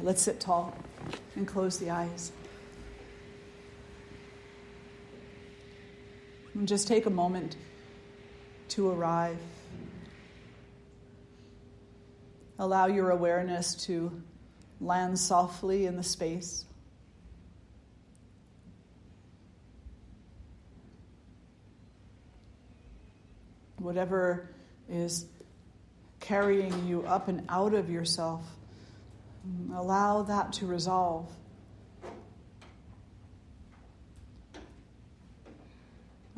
let's sit tall and close the eyes. And just take a moment to arrive. Allow your awareness to land softly in the space. Whatever is carrying you up and out of yourself, allow that to resolve.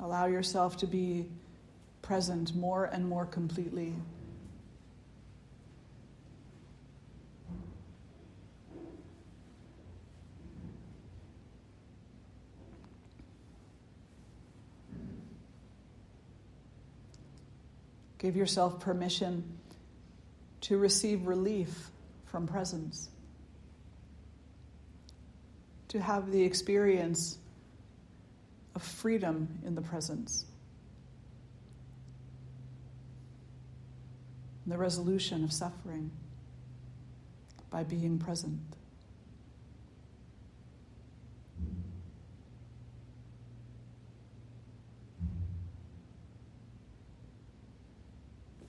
Allow yourself to be present more and more completely. Give yourself permission to receive relief from presence, to have the experience of freedom in the presence, the resolution of suffering by being present.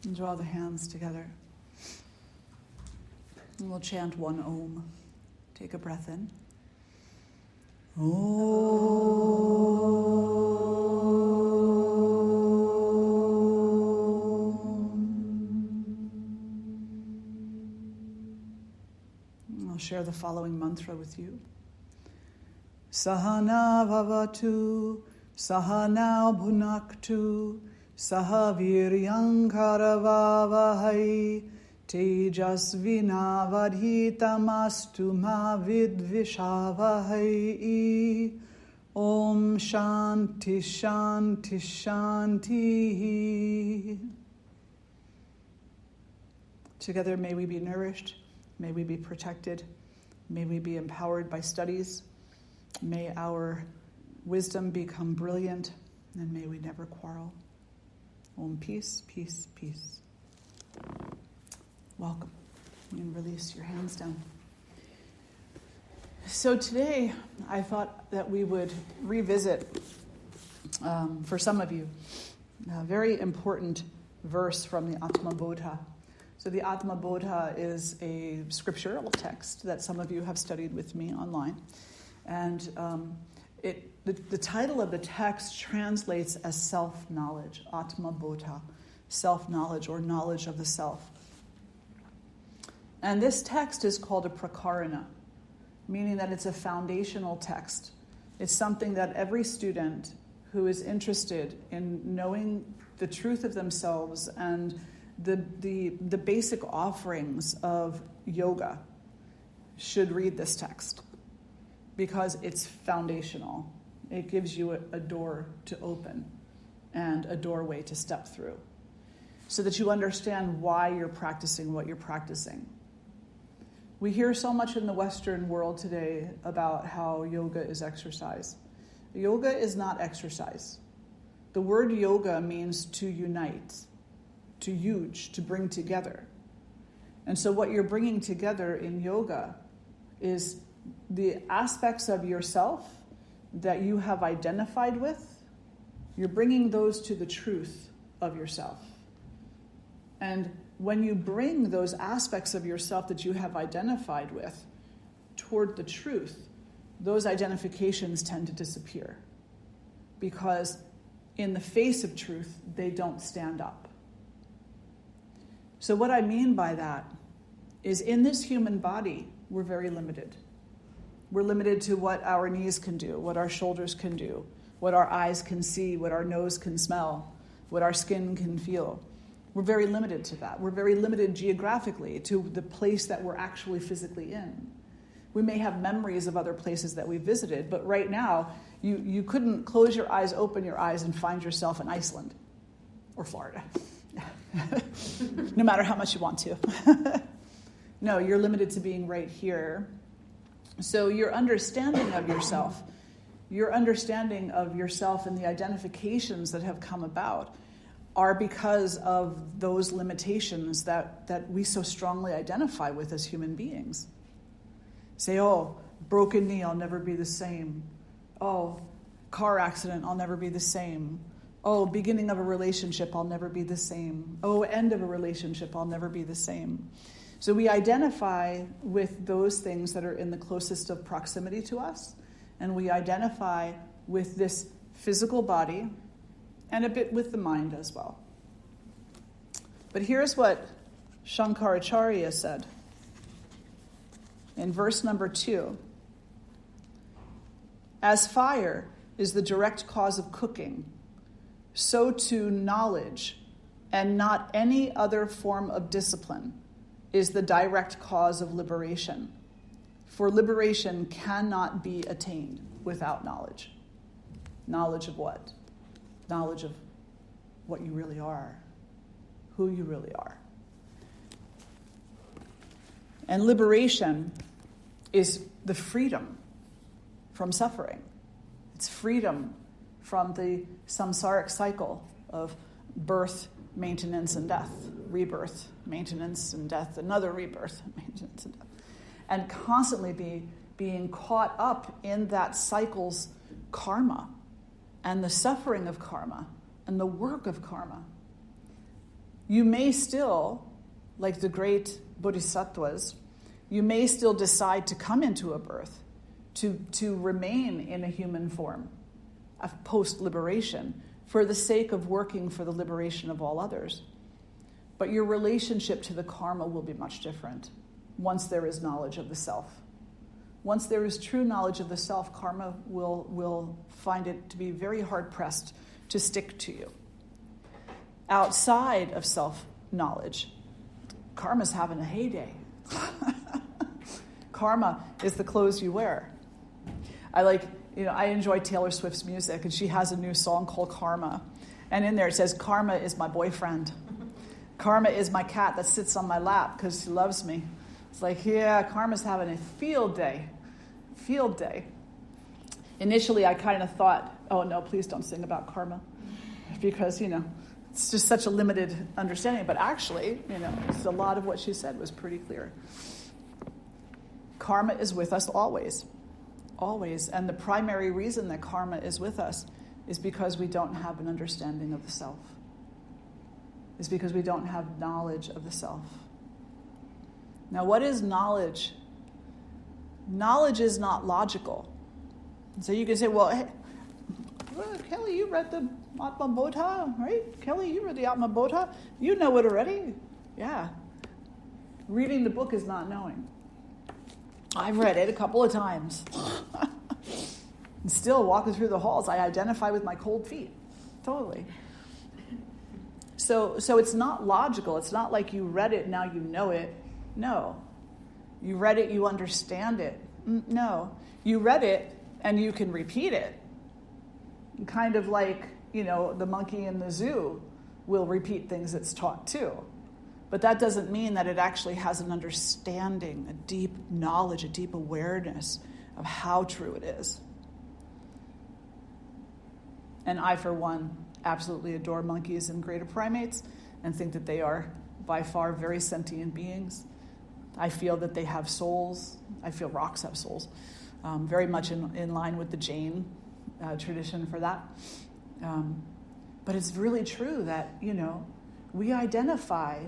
And draw the hands together. And we'll chant one Om. Take a breath in. I'll share the following mantra with you. Sahana bhavatu, sahana bhunaktu, sahaviryam karavavahai, tejasvinavadhitamastu ma vidvishavahai. Om Shanti Shanti Shanti. Together may we be nourished, may we be protected, may we be empowered by studies, may our wisdom become brilliant, and may we never quarrel. Om, peace, peace, peace. Welcome. You can release your hands down. So today, I thought that we would revisit, for some of you, a very important verse from the Atma Bodha. So the Atma Bodha is a scriptural text that some of you have studied with me online. And the title of the text translates as self-knowledge, Atma Bodha, self-knowledge or knowledge of the self. And this text is called a prakarana, meaning that it's a foundational text. It's something that every student who is interested in knowing the truth of themselves and the basic offerings of yoga should read this text, because it's foundational. It gives you a door to open and a doorway to step through so that you understand why you're practicing what you're practicing. We hear so much in the Western world today about how yoga is exercise. Yoga is not exercise. The word yoga means to unite, to yuj, to bring together. And so what you're bringing together in yoga is the aspects of yourself that you have identified with. You're bringing those to the truth of yourself. And when you bring those aspects of yourself that you have identified with toward the truth, those identifications tend to disappear, because in the face of truth, they don't stand up. So what I mean by that is, in this human body, we're very limited. We're limited to what our knees can do, what our shoulders can do, what our eyes can see, what our nose can smell, what our skin can feel. We're very limited to that. We're very limited geographically to the place that we're actually physically in. We may have memories of other places that we visited, but right now, you couldn't close your eyes, open your eyes, and find yourself in Iceland or Florida, no matter how much you want to. No, you're limited to being right here. So your understanding of yourself and the identifications that have come about are because of those limitations that we so strongly identify with as human beings. Say, oh, broken knee, I'll never be the same. Oh, car accident, I'll never be the same. Oh, beginning of a relationship, I'll never be the same. Oh, end of a relationship, I'll never be the same. So we identify with those things that are in the closest of proximity to us, and we identify with this physical body and a bit with the mind as well. But here's what Shankaracharya said in verse number 2. As fire is the direct cause of cooking, so too knowledge, and not any other form of discipline, is the direct cause of liberation. For liberation cannot be attained without knowledge. Knowledge of what? Knowledge of what you really are, who you really are. And liberation is the freedom from suffering. It's freedom from the samsaric cycle of birth, maintenance, and death. Rebirth, maintenance, and death. Another rebirth, maintenance, and death. And constantly being caught up in that cycle's karma and the suffering of karma and the work of karma. You may still, like the great bodhisattvas, you may still decide to come into a birth, to remain in a human form of post-liberation for the sake of working for the liberation of all others. But your relationship to the karma will be much different once there is knowledge of the self. Once there is true knowledge of the self, karma will find it to be very hard-pressed to stick to you. Outside of self-knowledge, karma's having a heyday. Karma is the clothes you wear. I enjoy Taylor Swift's music, and she has a new song called Karma. And in there it says, karma is my boyfriend. Karma is my cat that sits on my lap because she loves me. It's like, yeah, karma's having a field day. Field day. Initially, I kind of thought, oh, no, please don't sing about karma. Because, it's just such a limited understanding. But actually, a lot of what she said was pretty clear. Karma is with us always. Always. And the primary reason that karma is with us is because we don't have an understanding of the self. Is because we don't have knowledge of the self. Now, what is knowledge? Knowledge is not logical. So you can say, well, Kelly, you read the Atma Bodha, right? Kelly, you read the Atma Bodha. You know it already. Yeah. Reading the book is not knowing. I've read it a couple of times. And still, walking through the halls, I identify with my cold feet. Totally. So it's not logical. It's not like you read it, now you know it. No. You read it, you understand it. No. You read it, and you can repeat it. Kind of like, the monkey in the zoo will repeat things it's taught too. But that doesn't mean that it actually has an understanding, a deep knowledge, a deep awareness of how true it is. And I, for one, absolutely adore monkeys and greater primates and think that they are by far very sentient beings. I feel that they have souls. I feel rocks have souls. Very much in line with the Jain tradition for that. But it's really true that, we identify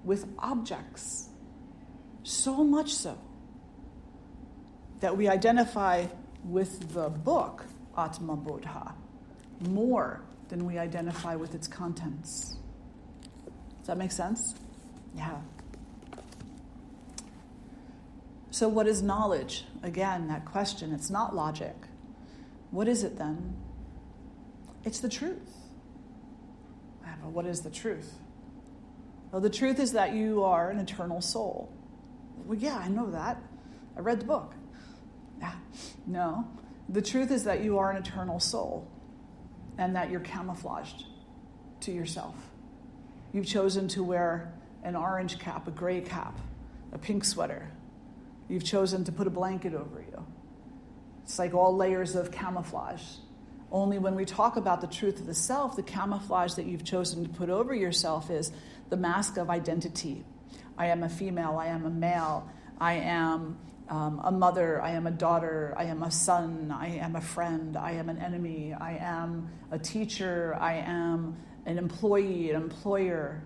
with objects, so much so that we identify with the book, Atma Bodha, more than we identify with its contents. Does that make sense? Yeah. So what is knowledge? Again, that question, it's not logic. What is it then? It's the truth. But what is the truth? Well, the truth is that you are an eternal soul. Well, yeah, I know that. I read the book. Yeah. No. The truth is that you are an eternal soul and that you're camouflaged to yourself. You've chosen to wear an orange cap, a gray cap, a pink sweater. You've chosen to put a blanket over you. It's like all layers of camouflage. Only when we talk about the truth of the self, the camouflage that you've chosen to put over yourself is the mask of identity. I am a female, I am a male, I am a mother, I am a daughter, I am a son, I am a friend, I am an enemy, I am a teacher, I am an employee, an employer,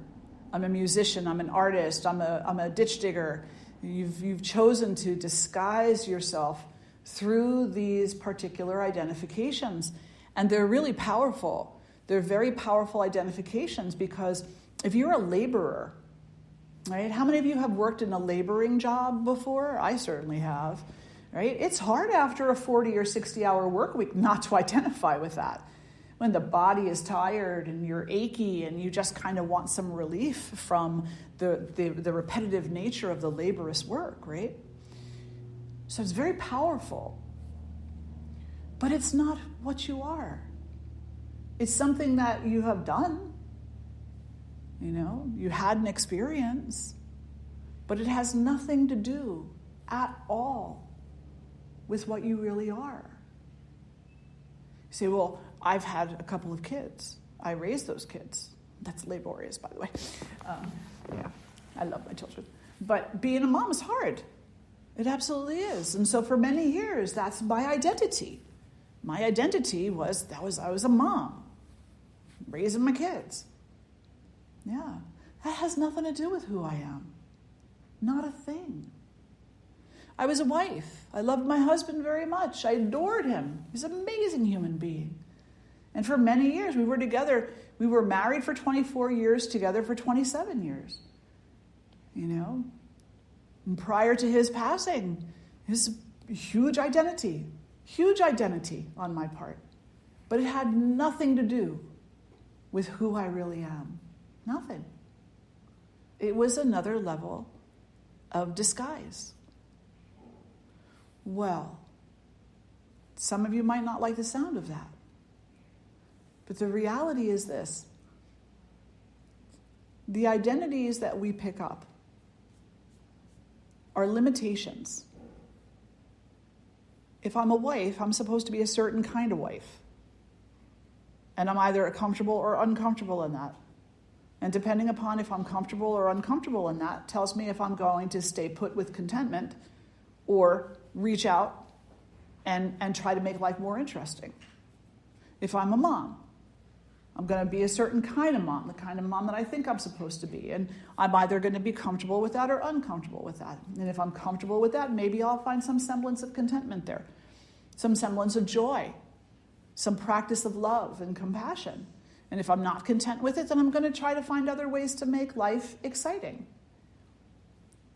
I'm a musician, I'm an artist, I'm a ditch digger. You've chosen to disguise yourself through these particular identifications. And they're really powerful. They're very powerful identifications because if you're a laborer, right? How many of you have worked in a laboring job before? I certainly have, right? It's hard after a 40 or 60-hour work week not to identify with that. When the body is tired and you're achy and you just kind of want some relief from the repetitive nature of the laborious work, right? So it's very powerful. But it's not what you are. It's something that you have done. You had an experience, but it has nothing to do at all with what you really are. You say, well, I've had a couple of kids. I raised those kids. That's laborious, by the way. I love my children. But being a mom is hard. It absolutely is. And so for many years, that's my identity. My identity was I was a mom, raising my kids. Yeah, that has nothing to do with who I am. Not a thing. I was a wife. I loved my husband very much. I adored him. He's an amazing human being. And for many years, we were together. We were married for 24 years, together for 27 years. And prior to his passing, his huge identity on my part. But it had nothing to do with who I really am. Nothing. It was another level of disguise. Well, some of you might not like the sound of that. But the reality is this. The identities that we pick up are limitations. If I'm a wife, I'm supposed to be a certain kind of wife. And I'm either comfortable or uncomfortable in that. And depending upon if I'm comfortable or uncomfortable in that, tells me if I'm going to stay put with contentment or reach out and try to make life more interesting. If I'm a mom, I'm going to be a certain kind of mom, the kind of mom that I think I'm supposed to be. And I'm either going to be comfortable with that or uncomfortable with that. And if I'm comfortable with that, maybe I'll find some semblance of contentment there, some semblance of joy, some practice of love and compassion. And if I'm not content with it, then I'm going to try to find other ways to make life exciting.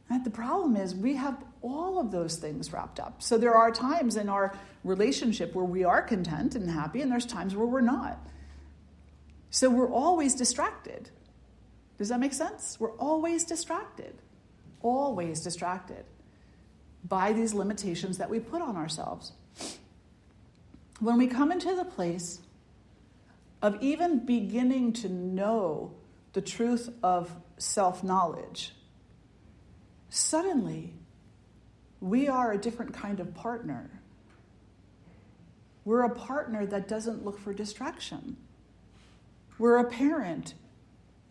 And the problem is we have all of those things wrapped up. So there are times in our relationship where we are content and happy, and there's times where we're not. So we're always distracted. Does that make sense? We're always distracted by these limitations that we put on ourselves. When we come into the place of even beginning to know the truth of self-knowledge, suddenly we are a different kind of partner. We're a partner that doesn't look for distraction. We're a parent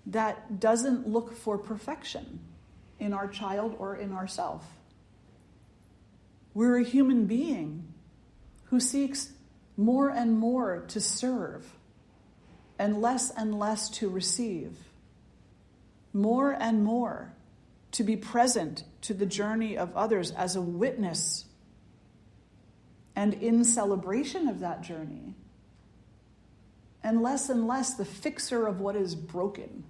that doesn't look for perfection in our child or in ourself. We're a human being who seeks more and more to serve and less to receive. More and more to be present to the journey of others as a witness and in celebration of that journey. And less the fixer of what is broken,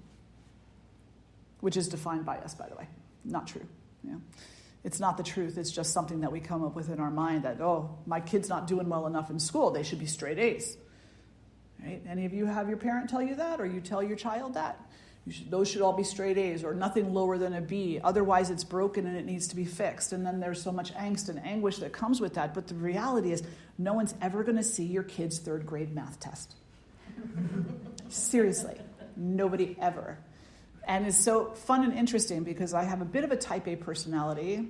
which is defined by us, by the way. Not true. Yeah. It's not the truth. It's just something that we come up with in our mind that, oh, my kid's not doing well enough in school. They should be straight A's. Right? Any of you have your parent tell you that, or you tell your child that? Those should all be straight A's, or nothing lower than a B. Otherwise, it's broken and it needs to be fixed. And then there's so much angst and anguish that comes with that. But the reality is, no one's ever going to see your kid's third grade math test. Seriously, nobody ever. And it's so fun and interesting because I have a bit of a type A personality.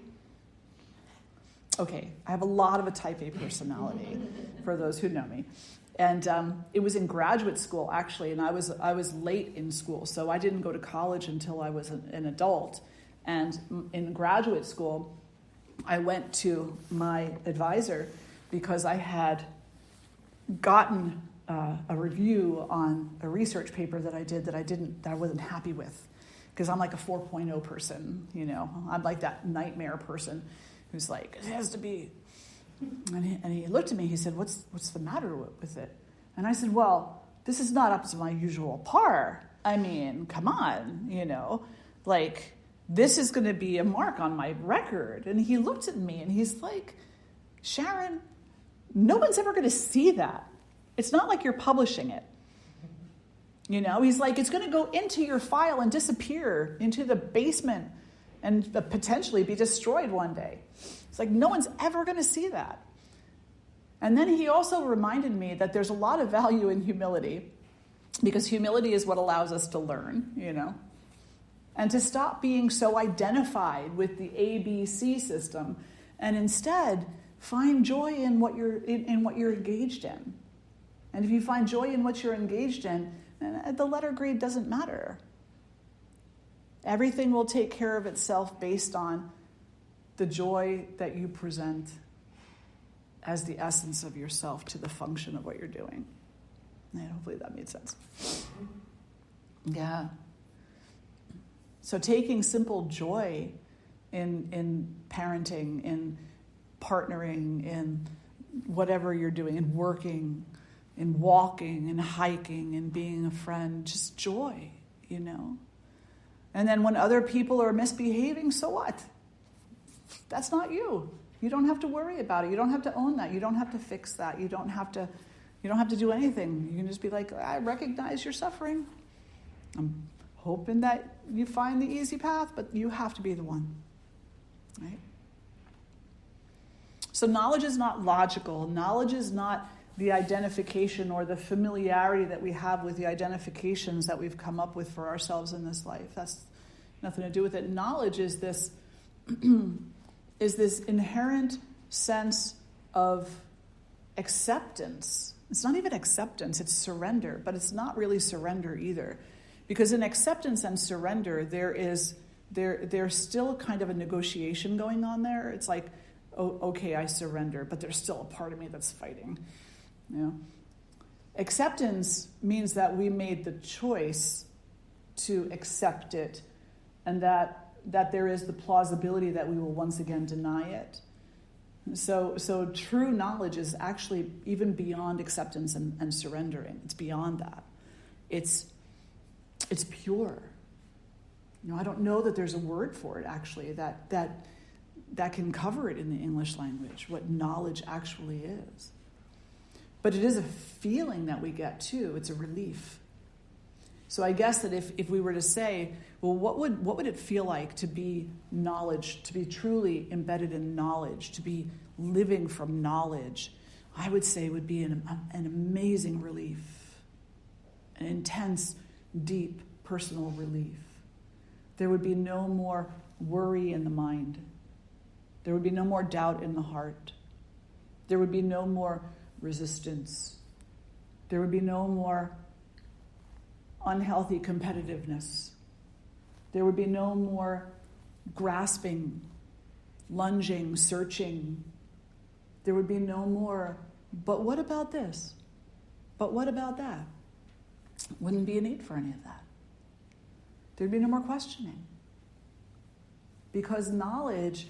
Okay, I have a lot of a type A personality, for those who know me. And it was in graduate school, actually, and I was late in school, so I didn't go to college until I was an adult. And in graduate school, I went to my advisor because I had gotten a review on a research paper that I did that I wasn't happy with, because I'm like a 4.0 person, I'm like that nightmare person who's like, it has to be. And he looked at me, he said, what's the matter with it? And I said, well, this is not up to my usual par. I mean, come on, like, this is going to be a mark on my record. And he looked at me and he's like, Sharon, no one's ever going to see that. It's not like you're publishing it. He's like, it's going to go into your file and disappear into the basement and potentially be destroyed one day. It's like, no one's ever going to see that. And then he also reminded me that there's a lot of value in humility, because humility is what allows us to learn, and to stop being so identified with the ABC system and instead find joy in what you're engaged in. And if you find joy in what you're engaged in, the letter grade doesn't matter. Everything will take care of itself based on the joy that you present as the essence of yourself to the function of what you're doing. And hopefully that made sense. Yeah. So taking simple joy in parenting, in partnering, in whatever you're doing, in working, in walking, in hiking, in being a friend, just joy, And then when other people are misbehaving, so what? That's not you. You don't have to worry about it. You don't have to own that. You don't have to fix that. You don't have to do anything. You can just be like, I recognize your suffering. I'm hoping that you find the easy path, but you have to be the one. Right? So knowledge is not logical. Knowledge is not the identification or the familiarity that we have with the identifications that we've come up with for ourselves in this life. That's nothing to do with it. Knowledge is this is this inherent sense of acceptance. It's not even acceptance, it's surrender, but it's not really surrender either. Because in acceptance and surrender, there's still kind of a negotiation going on there. It's like, oh, okay, I surrender, but there's still a part of me that's fighting. Acceptance means that we made the choice to accept it, and that there is the plausibility that we will once again deny it. So true knowledge is actually even beyond acceptance and surrendering. It's beyond that. It's pure. I don't know that there's a word for it actually that can cover it in the English language, what knowledge actually is. But it is a feeling that we get too. It's a relief. So I guess that if we were to say, well, what would it feel like to be knowledge, to be truly embedded in knowledge, to be living from knowledge? I would say it would be an amazing relief, an intense, deep, personal relief. There would be no more worry in the mind. There would be no more doubt in the heart. There would be no more resistance. There would be no more unhealthy competitiveness. There would be no more grasping, lunging, searching. There would be no more, but what about this? But what about that? Wouldn't be a need for any of that. There'd be no more questioning. Because knowledge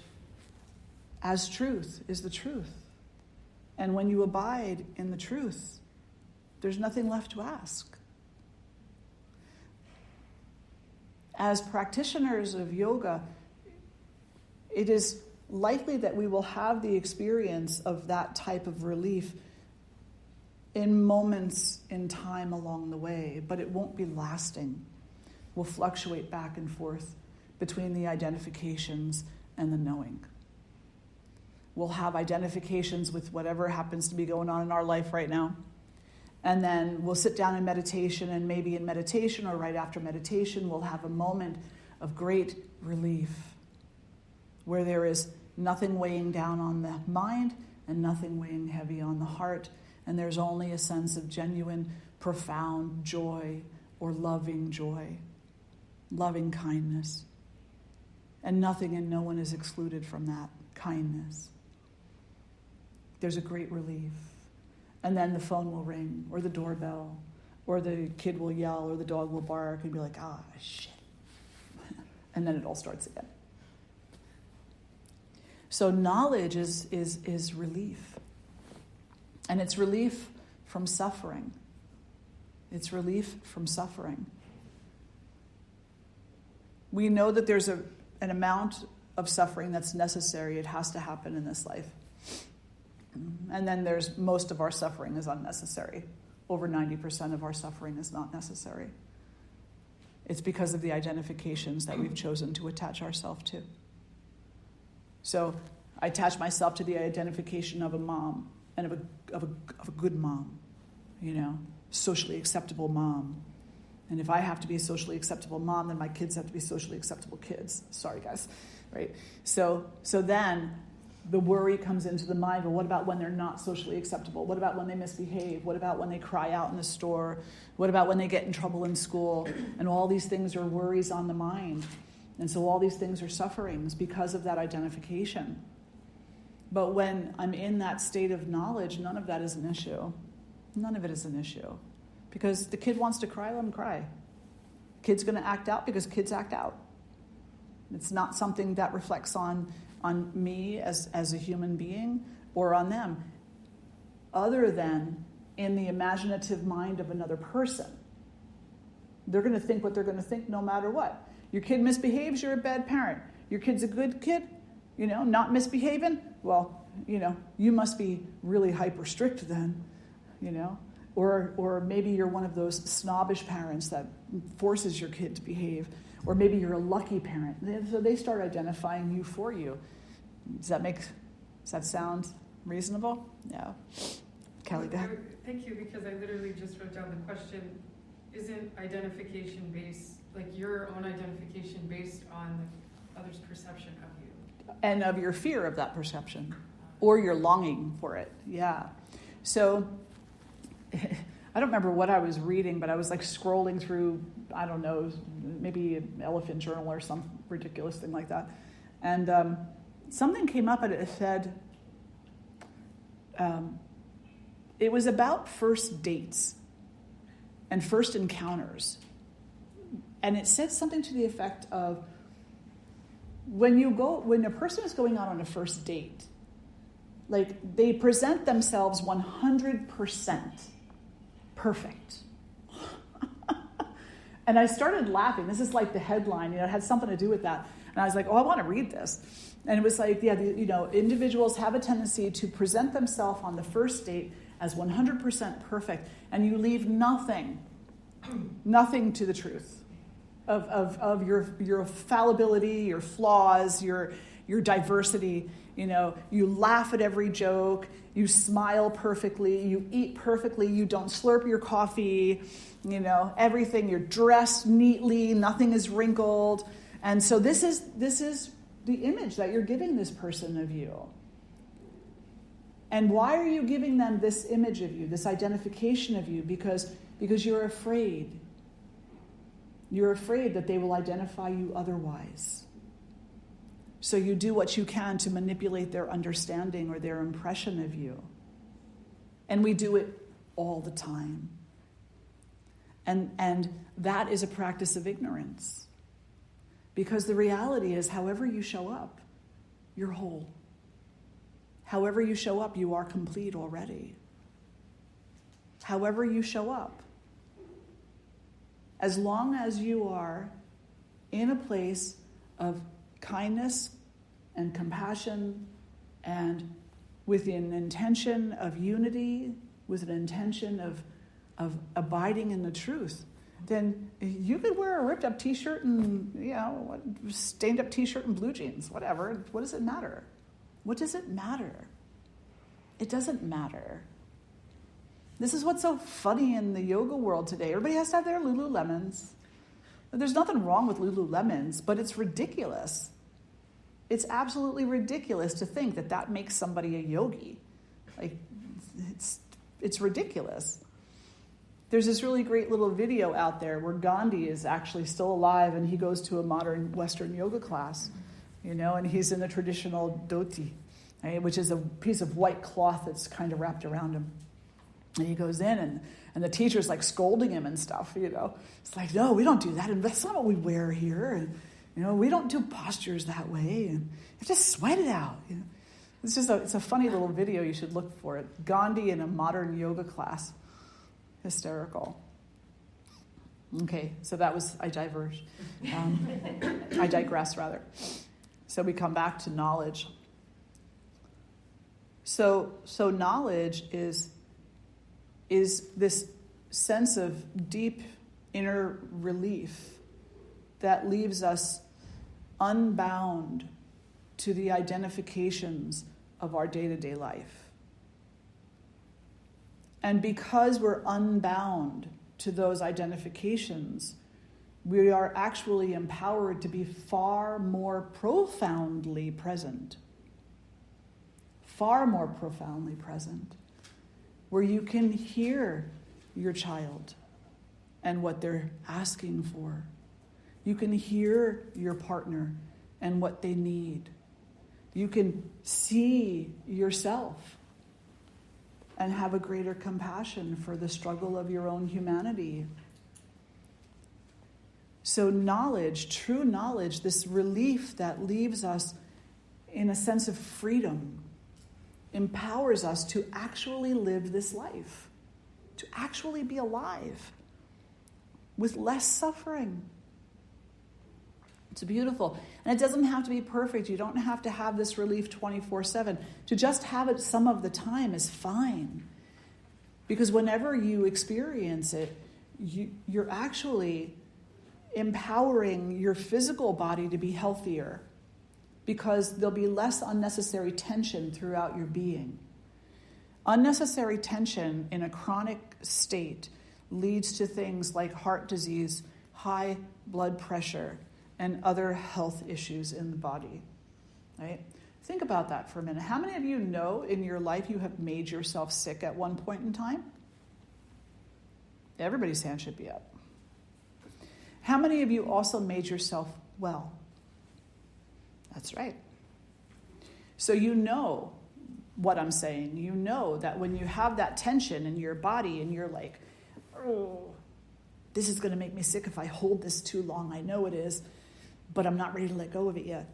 as truth is the truth. And when you abide in the truth, there's nothing left to ask. As practitioners of yoga, it is likely that we will have the experience of that type of relief in moments in time along the way, but it won't be lasting. We'll fluctuate back and forth between the identifications and the knowing. We'll have identifications with whatever happens to be going on in our life right now. And then we'll sit down in meditation, and maybe in meditation or right after meditation, we'll have a moment of great relief where there is nothing weighing down on the mind and nothing weighing heavy on the heart. And there's only a sense of genuine, profound joy or loving joy, loving kindness. And nothing and no one is excluded from that kindness. There's a great relief. And then the phone will ring, or the doorbell, or the kid will yell, or the dog will bark, and be like, shit. And then it all starts again. So knowledge is relief. And it's relief from suffering. It's relief from suffering. We know that there's an amount of suffering that's necessary. It has to happen in this life. And then there's most of our suffering is unnecessary. Over 90% of our suffering is not necessary. It's because of the identifications that we've chosen to attach ourselves to. So I attach myself to the identification of a mom and of a good mom, socially acceptable mom. And if I have to be a socially acceptable mom, then my kids have to be socially acceptable kids. Sorry, guys, right? So then the worry comes into the mind, well, what about when they're not socially acceptable? What about when they misbehave? What about when they cry out in the store? What about when they get in trouble in school? And all these things are worries on the mind. And so all these things are sufferings because of that identification. But when I'm in that state of knowledge, none of that is an issue. None of it is an issue. Because the kid wants to cry, let him cry. Kid's going to act out because kids act out. It's not something that reflects on me as a human being or on them, other than in the imaginative mind of another person. They're going to think what they're going to think no matter what. Your kid misbehaves, you're a bad parent. Your kid's a good kid, not misbehaving, well, you must be really hyper strict then, or maybe you're one of those snobbish parents that forces your kid to behave, or maybe you're a lucky parent. So they start identifying you for you. Does that sound reasonable? Yeah. Kelly, go ahead. Thank you, because I literally just wrote down the question, isn't identification based, like your own identification based on the other's perception of you? And of your fear of that perception, or your longing for it, yeah. So, I don't remember what I was reading, but I was like scrolling through, I don't know, maybe an Elephant Journal or some ridiculous thing like that. And something came up and it said, it was about first dates and first encounters. And it said something to the effect of, when a person is going out on a first date, like they present themselves 100% perfect. And I started laughing. This is like the headline, it had something to do with that. And I was like, I want to read this. And it was like, individuals have a tendency to present themselves on the first date as 100% perfect, and you leave nothing to the truth of your fallibility, your flaws, your diversity. You laugh at every joke, you smile perfectly, you eat perfectly, you don't slurp your coffee, everything, you're dressed neatly, nothing is wrinkled. And so this is the image that you're giving this person of you. And why are you giving them this image of you, this identification of you? Because you're afraid. You're afraid that they will identify you otherwise. So you do what you can to manipulate their understanding or their impression of you. And we do it all the time. And that is a practice of ignorance. Because the reality is, however you show up, you're whole. However you show up, you are complete already. However you show up. As long as you are in a place of kindness and compassion and with an intention of unity, with an intention of abiding in the truth, then you could wear a ripped up t-shirt and, stained up t-shirt and blue jeans, whatever. What does it matter? What does it matter? It doesn't matter. This is what's so funny in the yoga world today. Everybody has to have their Lululemons. There's nothing wrong with Lululemons, but it's ridiculous. It's absolutely ridiculous to think that makes somebody a yogi. Like, it's ridiculous. There's this really great little video out there where Gandhi is actually still alive, and he goes to a modern Western yoga class. and he's in the traditional dhoti, right, which is a piece of white cloth that's kind of wrapped around him. And he goes in, and the teacher's like scolding him and stuff, It's like, no, we don't do that, and that's not what we wear here, and we don't do postures that way, and you have to sweat it out. It's a funny little video. You should look for it. Gandhi in a modern yoga class. Hysterical. Okay, so I diverge. I digress, rather. So we come back to knowledge. So knowledge is this sense of deep inner relief that leaves us unbound to the identifications of our day-to-day life. And because we're unbound to those identifications, we are actually empowered to be far more profoundly present. Far more profoundly present. Where you can hear your child and what they're asking for. You can hear your partner and what they need. You can see yourself and have a greater compassion for the struggle of your own humanity. So knowledge, true knowledge, this relief that leaves us in a sense of freedom, empowers us to actually live this life, to actually be alive with less suffering. It's beautiful. And it doesn't have to be perfect. You don't have to have this relief 24/7. To just have it some of the time is fine. Because whenever you experience it, you're actually empowering your physical body to be healthier, because there'll be less unnecessary tension throughout your being. Unnecessary tension in a chronic state leads to things like heart disease, high blood pressure, and other health issues in the body, right? Think about that for a minute. How many of you know in your life you have made yourself sick at one point in time? Everybody's hand should be up. How many of you also made yourself well? That's right. So you know what I'm saying. You know that when you have that tension in your body and you're like, oh, this is going to make me sick if I hold this too long. I know it is, but I'm not ready to let go of it yet.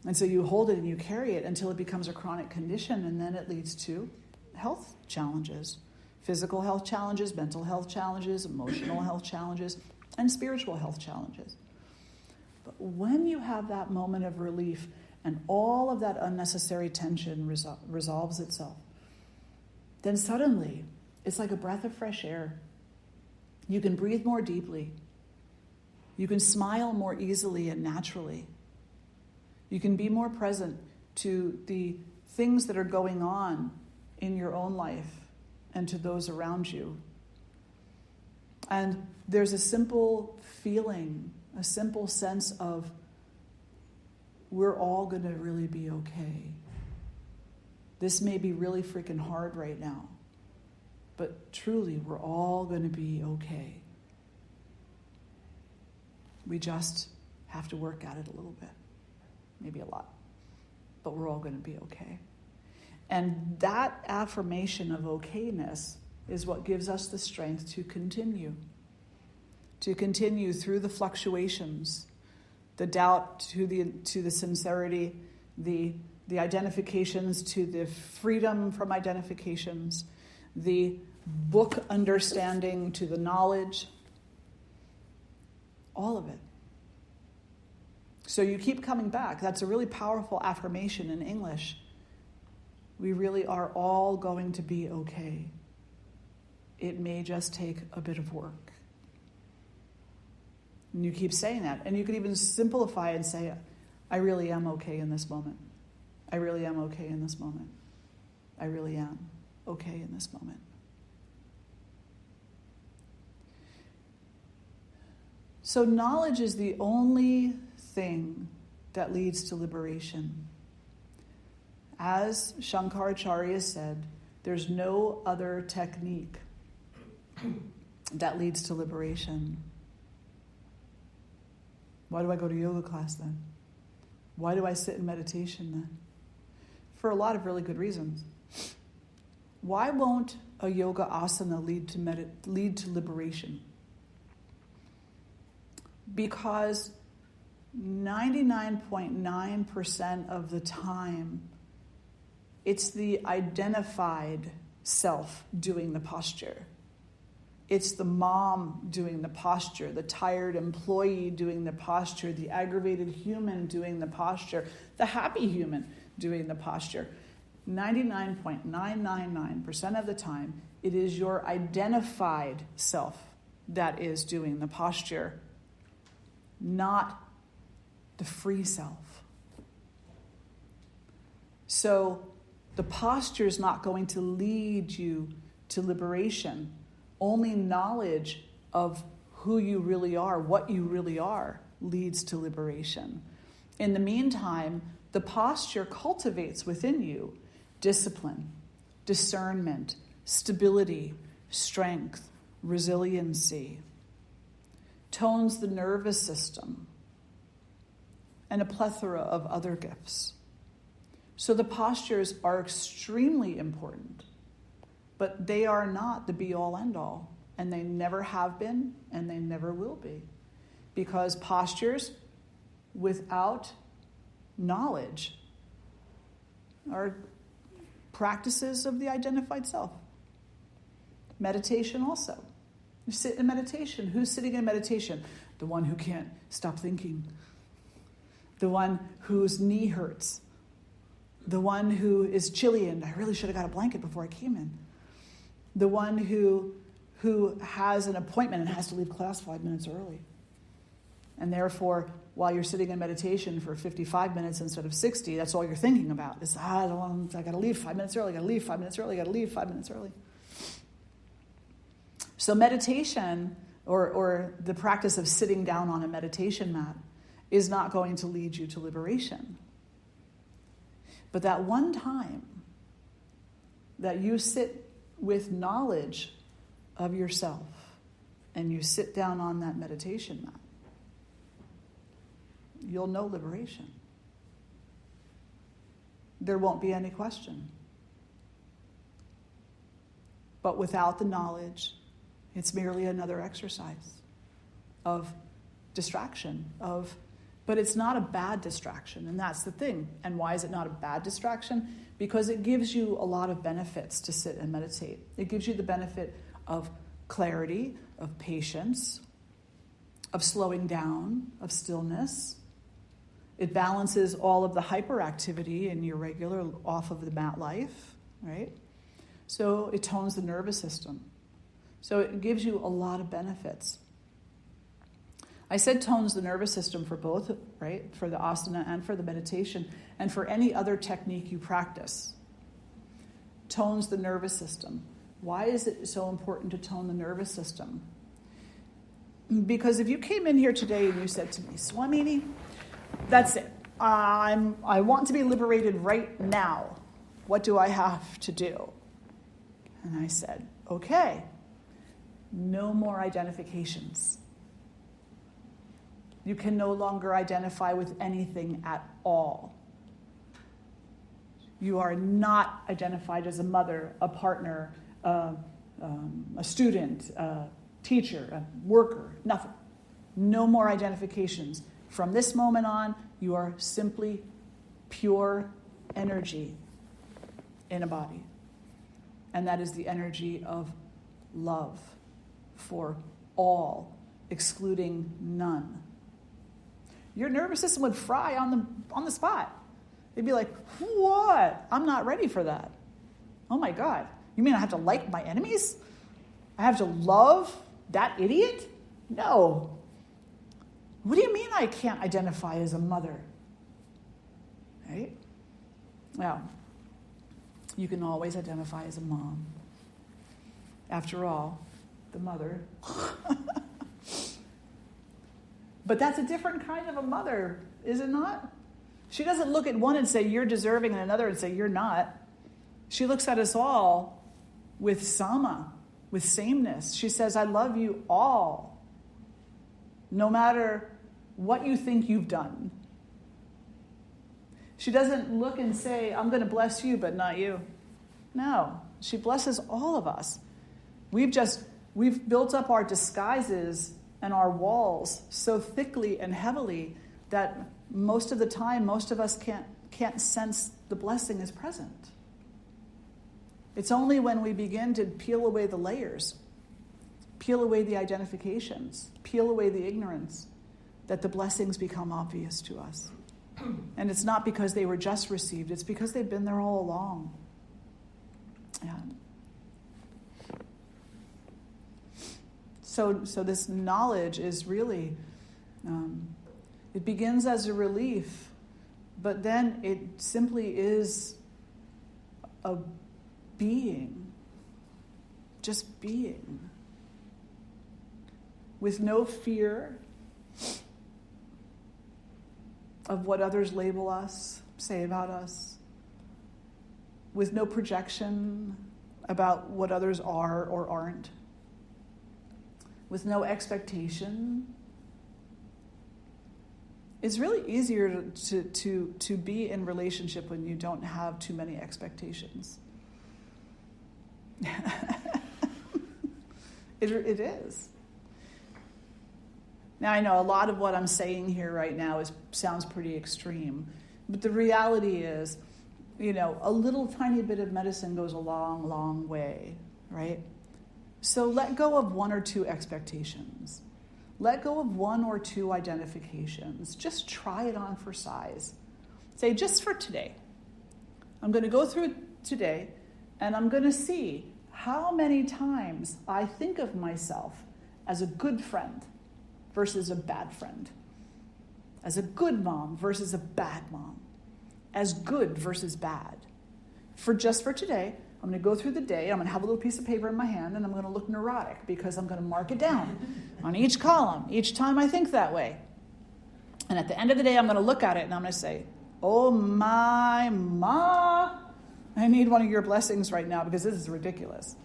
And so you hold it and you carry it until it becomes a chronic condition, and then it leads to health challenges, physical health challenges, mental health challenges, emotional health challenges, and spiritual health challenges. But when you have that moment of relief and all of that unnecessary tension resolves itself, then suddenly it's like a breath of fresh air. You can breathe more deeply. You can smile more easily and naturally. You can be more present to the things that are going on in your own life and to those around you. And there's a simple feeling, a simple sense of we're all going to really be okay. This may be really freaking hard right now, but truly we're all going to be okay. We just have to work at it a little bit, maybe a lot, but we're all going to be okay. And that affirmation of okayness is what gives us the strength to continue through the fluctuations, the doubt to the sincerity, the identifications to the freedom from identifications, the book understanding to the knowledge, all of it. So you keep coming back. That's a really powerful affirmation in English. We really are all going to be okay. It may just take a bit of work. And you keep saying that. And you could even simplify and say, I really am okay in this moment. I really am okay in this moment. I really am okay in this moment. So knowledge is the only thing that leads to liberation. As Shankaracharya said, there's no other technique that leads to liberation. Why do I go to yoga class then? Why do I sit in meditation then? For a lot of really good reasons. Why won't a yoga asana lead to liberation? Because 99.9% of the time, it's the identified self doing the posture. It's the mom doing the posture, the tired employee doing the posture, the aggravated human doing the posture, the happy human doing the posture. 99.999% of the time, it is your identified self that is doing the posture, not the free self. So the posture is not going to lead you to liberation. Only knowledge of who you really are, what you really are, leads to liberation. In the meantime, the posture cultivates within you discipline, discernment, stability, strength, resiliency, tones the nervous system, and a plethora of other gifts. So the postures are extremely important, but they are not the be-all, end-all, and they never have been, and they never will be. Because postures without knowledge are practices of the identified self. Meditation also. You sit in meditation. Who's sitting in meditation? The one who can't stop thinking. The one whose knee hurts. The one who is chilly and I really should have got a blanket before I came in. The one who has an appointment and has to leave class 5 minutes early. And therefore, while you're sitting in meditation for 55 minutes instead of 60, that's all you're thinking about. Is, I got to leave 5 minutes early, I got to leave 5 minutes early, I got to leave 5 minutes early. So meditation, or the practice of sitting down on a meditation mat, is not going to lead you to liberation. But that one time that you sit with knowledge of yourself and you sit down on that meditation mat, you'll know liberation. There won't be any question. But without the knowledge, it's merely another exercise of distraction, but it's not a bad distraction, and that's the thing. And why is it not a bad distraction? Because it gives you a lot of benefits to sit and meditate. It gives you the benefit of clarity, of patience, of slowing down, of stillness. It balances all of the hyperactivity in your regular off of the mat life, right? So it tones the nervous system. So it gives you a lot of benefits. I said tones the nervous system for both, right? For the asana and for the meditation, and for any other technique you practice. Tones the nervous system. Why is it so important to tone the nervous system? Because if you came in here today and you said to me, Swamini, that's it. I want to be liberated right now. What do I have to do? And I said, okay, no more identifications. You can no longer identify with anything at all. You are not identified as a mother, a partner, a student, a teacher, a worker, nothing. No more identifications. From this moment on, you are simply pure energy in a body. And that is the energy of love for all, excluding none. Your nervous system would fry on the spot. It'd be like, what? I'm not ready for that. Oh my God. You mean I have to like my enemies? I have to love that idiot? No. What do you mean I can't identify as a mother? Right? Well, you can always identify as a mom. After all, the mother. But that's a different kind of a mother, is it not? She doesn't look at one and say, you're deserving, and another and say, you're not. She looks at us all with sama, with sameness. She says, I love you all, no matter what you think you've done. She doesn't look and say, I'm going to bless you, but not you. No, she blesses all of us. We've built up our disguises and our walls so thickly and heavily that most of the time, most of us can't sense the blessing is present. It's only when we begin to peel away the layers, peel away the identifications, peel away the ignorance, that the blessings become obvious to us. And it's not because they were just received, it's because they've been there all along. Yeah. So this knowledge is really, it begins as a relief, but then it simply is a being, just being, with no fear of what others label us, say about us, with no projection about what others are or aren't, with no expectation. It's really easier to be in relationship when you don't have too many expectations. It is. Now, I know a lot of what I'm saying here right now sounds pretty extreme, but the reality is, a little tiny bit of medicine goes a long, long way, right? So let go of one or two expectations. Let go of one or two identifications. Just try it on for size. Say, just for today, I'm going to go through today and I'm going to see how many times I think of myself as a good friend versus a bad friend, as a good mom versus a bad mom, as good versus bad. Just for today, I'm going to go through the day, I'm going to have a little piece of paper in my hand, and I'm going to look neurotic because I'm going to mark it down on each column, each time I think that way. And at the end of the day, I'm going to look at it and I'm going to say, oh my ma, I need one of your blessings right now because this is ridiculous.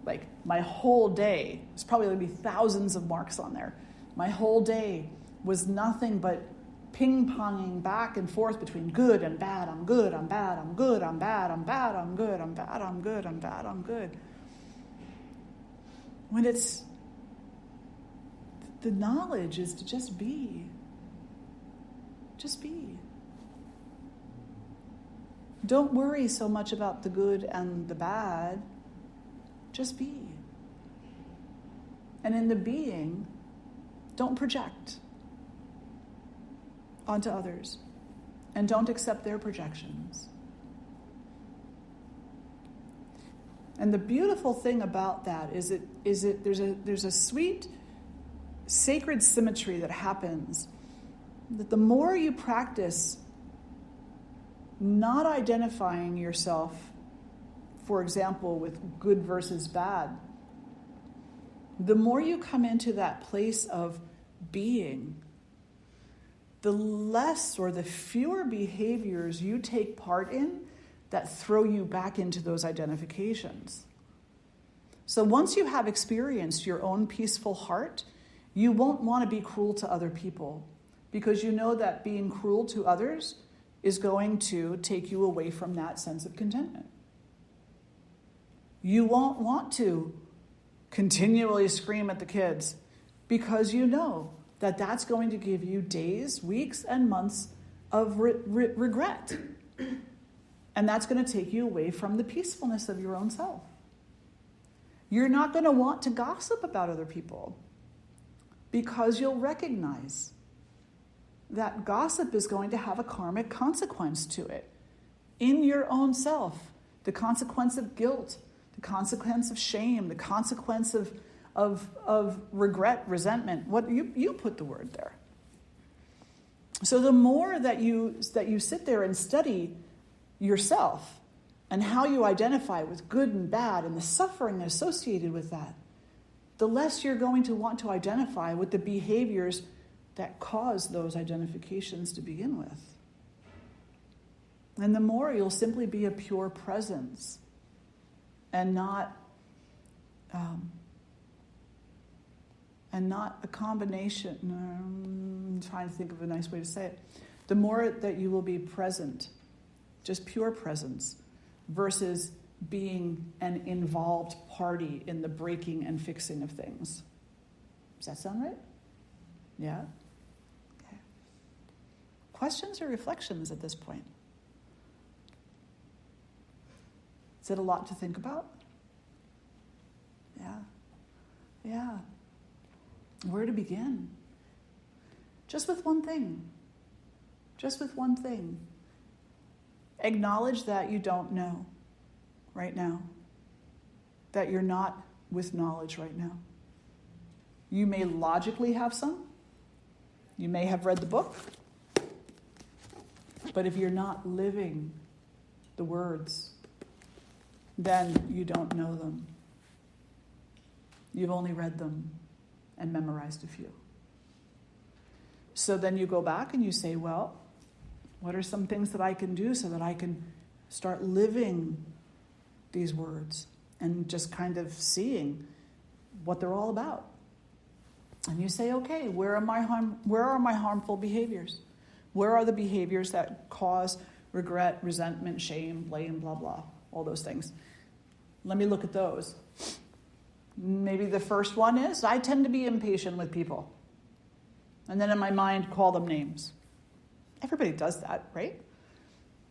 Like my whole day, there's probably going to be thousands of marks on there. My whole day was nothing but ping-ponging back and forth between good and bad. I'm good, I'm bad, I'm good, I'm bad, I'm bad, I'm good, I'm bad, I'm good, I'm bad, I'm good. When it's, the knowledge is to just be. Just be. Don't worry so much about the good and the bad. Just be. And in the being, don't project onto others, and don't accept their projections. And the beautiful thing about that is there's a sweet sacred symmetry that happens, that the more you practice not identifying yourself, for example, with good versus bad, the more you come into that place of being, the less or the fewer behaviors you take part in that throw you back into those identifications. So once you have experienced your own peaceful heart, you won't want to be cruel to other people because you know that being cruel to others is going to take you away from that sense of contentment. You won't want to continually scream at the kids because you know that that's going to give you days, weeks, and months of regret. And that's going to take you away from the peacefulness of your own self. You're not going to want to gossip about other people because you'll recognize that gossip is going to have a karmic consequence to it in your own self. The consequence of guilt, the consequence of shame, the consequence of regret, resentment. What you put the word there. So the more that you sit there and study yourself and how you identify with good and bad and the suffering associated with that, the less you're going to want to identify with the behaviors that cause those identifications to begin with. And the more you'll simply be a pure presence and not a combination. I'm trying to think of a nice way to say it. the more that you will be present, just pure presence, versus being an involved party in the breaking and fixing of things. Does that sound right? Yeah? Okay. Questions or reflections at this point? Is it a lot to think about? Yeah. Yeah. Where to begin? Just with one thing. Just with one thing. Acknowledge that you don't know right now. That you're not with knowledge right now. You may logically have some. You may have read the book. But if you're not living the words, then you don't know them. You've only read them and memorized a few. So then you go back and you say, well, what are some things that I can do so that I can start living these words and just kind of seeing what they're all about? And you say, okay, where are my harmful behaviors? Where are the behaviors that cause regret, resentment, shame, blame, blah, blah, all those things? Let me look at those. Maybe the first one is, I tend to be impatient with people. And then in my mind, call them names. Everybody does that, right?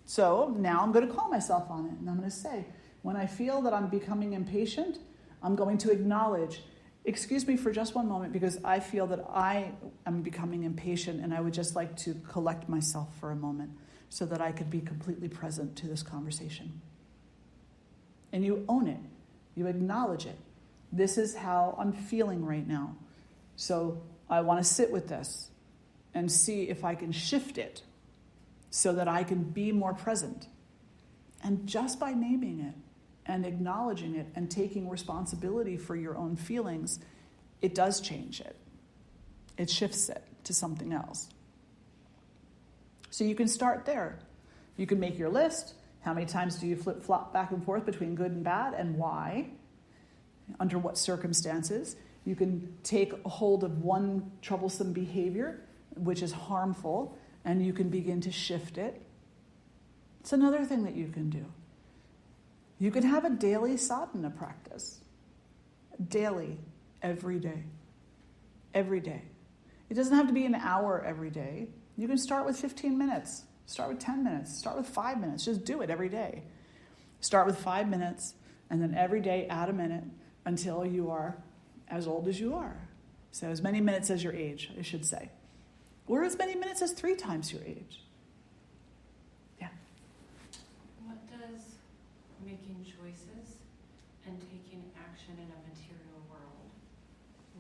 So now I'm going to call myself on it. And I'm going to say, when I feel that I'm becoming impatient, I'm going to acknowledge, excuse me for just one moment, because I feel that I am becoming impatient and I would just like to collect myself for a moment so that I could be completely present to this conversation. And you own it. You acknowledge it. This is how I'm feeling right now. So I want to sit with this and see if I can shift it so that I can be more present. And just by naming it and acknowledging it and taking responsibility for your own feelings, it does change it. It shifts it to something else. So you can start there. You can make your list. How many times do you flip-flop back and forth between good and bad, and why? Under what circumstances? You can take a hold of one troublesome behavior, which is harmful, and you can begin to shift it. It's another thing that you can do. You can have a daily sadhana practice. Daily, every day. Every day. It doesn't have to be an hour every day. You can start with 15 minutes. Start with 10 minutes. Start with 5 minutes. Just do it every day. Start with 5 minutes, and then every day add a minute until you are as old as you are. So as many minutes as your age, I should say. Or as many minutes as 3 times your age. Yeah. What does making choices and taking action in a material world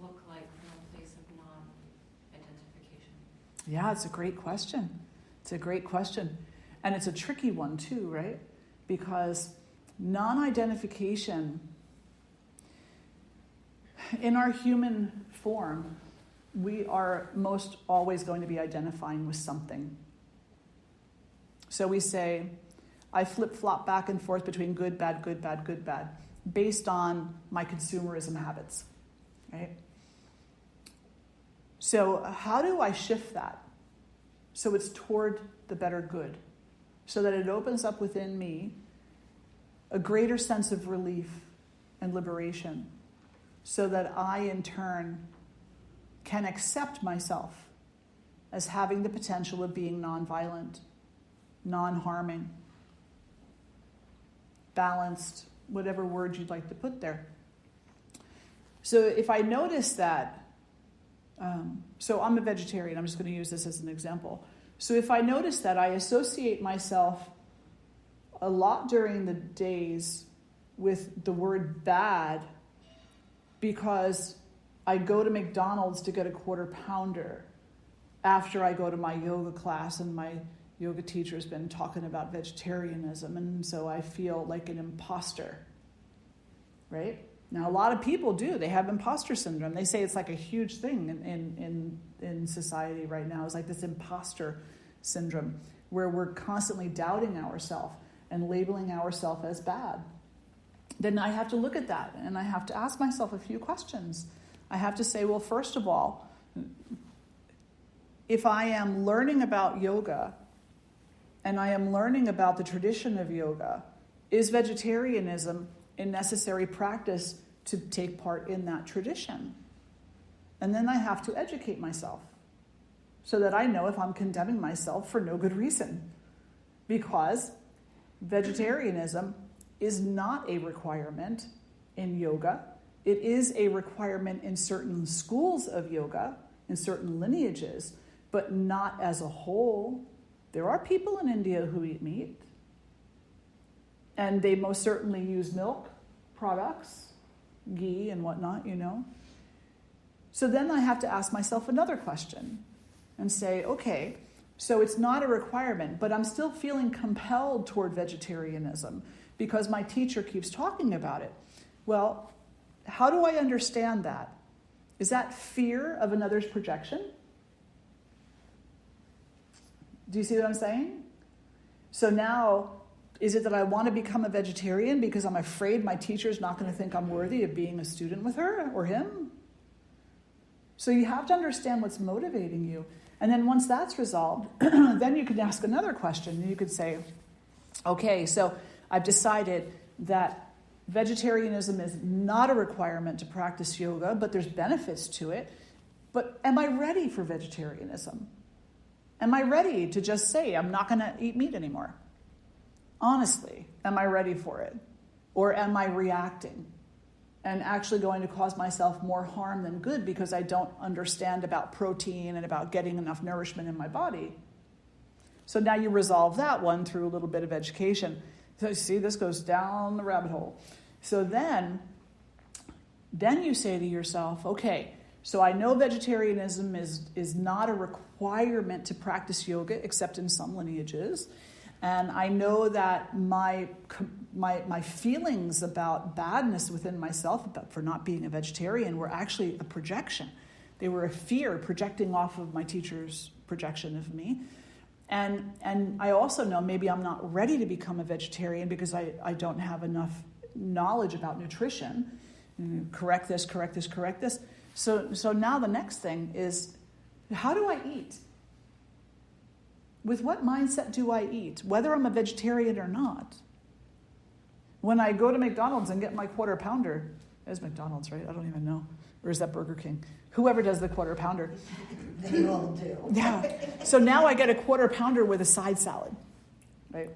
look like from a place of non-identification? Yeah, it's a great question. It's a great question. And it's a tricky one too, right? Because non-identification, in our human form, we are most always going to be identifying with something. So we say, I flip-flop back and forth between good, bad, good, bad, good, bad, based on my consumerism habits, right? So how do I shift that so it's toward the better good, so that it opens up within me a greater sense of relief and liberation, so that I, in turn, can accept myself as having the potential of being nonviolent, non-harming, balanced, whatever word you'd like to put there. So if I notice that, so I'm a vegetarian, I'm just going to use this as an example. So if I notice that I associate myself a lot during the days with the word bad because I go to McDonald's to get a quarter pounder after I go to my yoga class and my yoga teacher has been talking about vegetarianism, and so I feel like an imposter, right? Now, a lot of people do. They have imposter syndrome. They say it's like a huge thing in society right now. It's like this imposter syndrome where we're constantly doubting ourselves and labeling ourselves as bad. Then I have to look at that and I have to ask myself a few questions. I have to say, well, first of all, if I am learning about yoga and I am learning about the tradition of yoga, is vegetarianism a necessary practice to take part in that tradition? And then I have to educate myself so that I know if I'm condemning myself for no good reason. Because vegetarianism is not a requirement in yoga. It is a requirement in certain schools of yoga, in certain lineages, but not as a whole. There are people in India who eat meat, and they most certainly use milk products, ghee and whatnot, So then I have to ask myself another question and say, okay, so it's not a requirement, but I'm still feeling compelled toward vegetarianism because my teacher keeps talking about it. Well, how do I understand that? Is that fear of another's projection? Do you see what I'm saying? So now, is it that I want to become a vegetarian because I'm afraid my teacher's not going to think I'm worthy of being a student with her or him? So you have to understand what's motivating you. And then once that's resolved, then you can ask another question. You could say, okay, so I've decided that vegetarianism is not a requirement to practice yoga, but there's benefits to it. But am I ready for vegetarianism? Am I ready to just say, I'm not going to eat meat anymore? Honestly, am I ready for it? Or am I reacting and actually going to cause myself more harm than good because I don't understand about protein and about getting enough nourishment in my body? So now you resolve that one through a little bit of education. So see, this goes down the rabbit hole. So then you say to yourself, okay, so I know vegetarianism is not a requirement to practice yoga except in some lineages. And I know that my feelings about badness within myself for not being a vegetarian were actually a projection. They were a fear projecting off of my teacher's projection of me. And I also know maybe I'm not ready to become a vegetarian because I don't have enough knowledge about nutrition. Correct this. So now the next thing is, how do I eat? With what mindset do I eat, whether I'm a vegetarian or not? When I go to McDonald's and get my quarter pounder, it's McDonald's, right? I don't even know. Or is that Burger King? Whoever does the quarter pounder. They all do. Yeah. So now I get a quarter pounder with a side salad, right?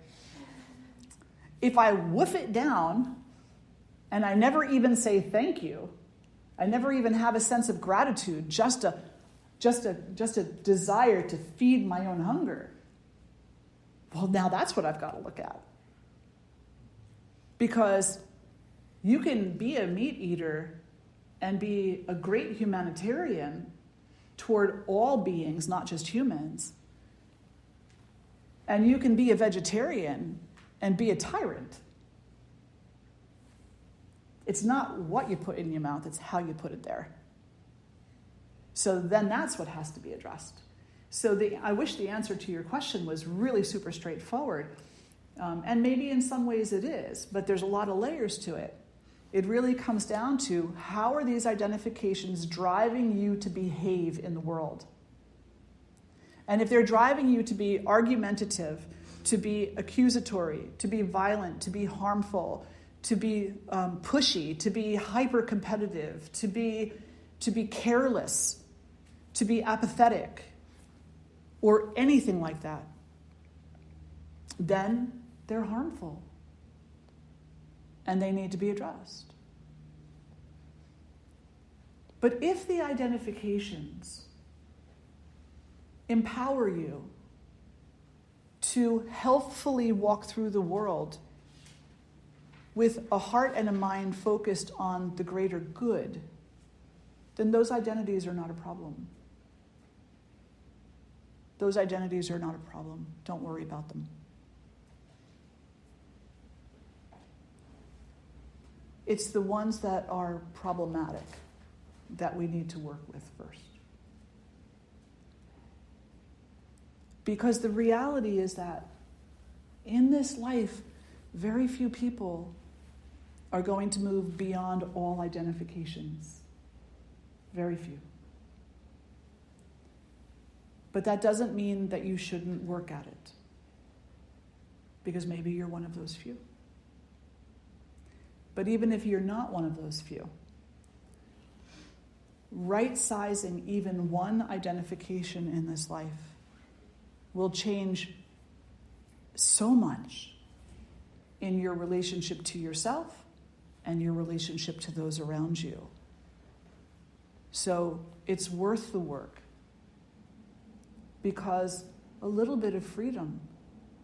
If I woof it down and I never even say thank you, I never even have a sense of gratitude, just a desire to feed my own hunger. Well, now that's what I've got to look at. Because you can be a meat eater and be a great humanitarian toward all beings, not just humans. And you can be a vegetarian and be a tyrant. It's not what you put in your mouth, it's how you put it there. So then that's what has to be addressed. So I wish the answer to your question was really super straightforward. And maybe in some ways it is, but there's a lot of layers to it. It really comes down to, how are these identifications driving you to behave in the world? And if they're driving you to be argumentative, to be accusatory, to be violent, to be harmful, to be pushy, to be hyper-competitive, to be careless, to be apathetic, or anything like that, then they're harmful. And they need to be addressed. But if the identifications empower you to healthfully walk through the world with a heart and a mind focused on the greater good, then those identities are not a problem. Those identities are not a problem. Don't worry about them. It's the ones that are problematic that we need to work with first. Because the reality is that in this life, very few people are going to move beyond all identifications. Very few. But that doesn't mean that you shouldn't work at it. Because maybe you're one of those few. But even if you're not one of those few, right-sizing even one identification in this life will change so much in your relationship to yourself and your relationship to those around you. So it's worth the work, because a little bit of freedom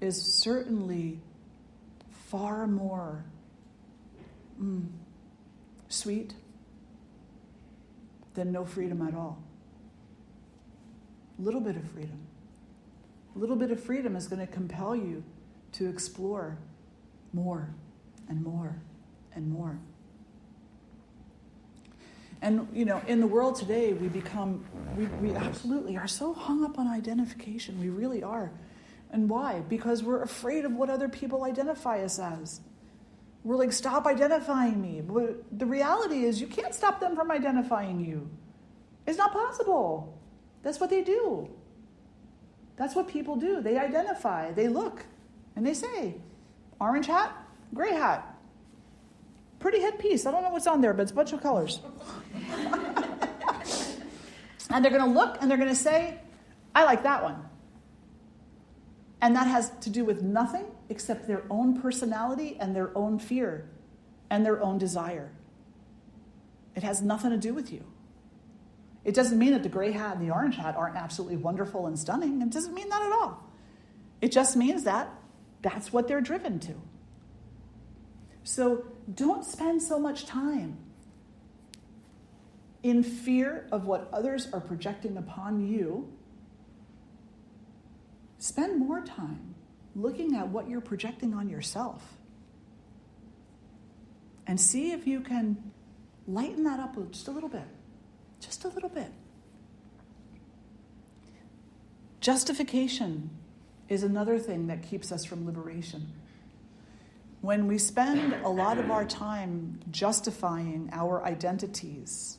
is certainly far more sweet than no freedom at all. A little bit of freedom. A little bit of freedom is going to compel you to explore more and more and more. And, in the world today, we absolutely are so hung up on identification. We really are. And why? Because we're afraid of what other people identify us as. We're like, stop identifying me. But the reality is you can't stop them from identifying you. It's not possible. That's what they do. That's what people do. They identify, they look, and they say, orange hat, gray hat. Pretty headpiece. I don't know what's on there, but it's a bunch of colors. And they're going to look and they're going to say, I like that one. And that has to do with nothing except their own personality and their own fear and their own desire. It has nothing to do with you. It doesn't mean that the gray hat and the orange hat aren't absolutely wonderful and stunning. It doesn't mean that at all. It just means that that's what they're driven to. So don't spend so much time in fear of what others are projecting upon you. Spend more time looking at what you're projecting on yourself. And see if you can lighten that up just a little bit. Just a little bit. Justification is another thing that keeps us from liberation. When we spend a lot of our time justifying our identities,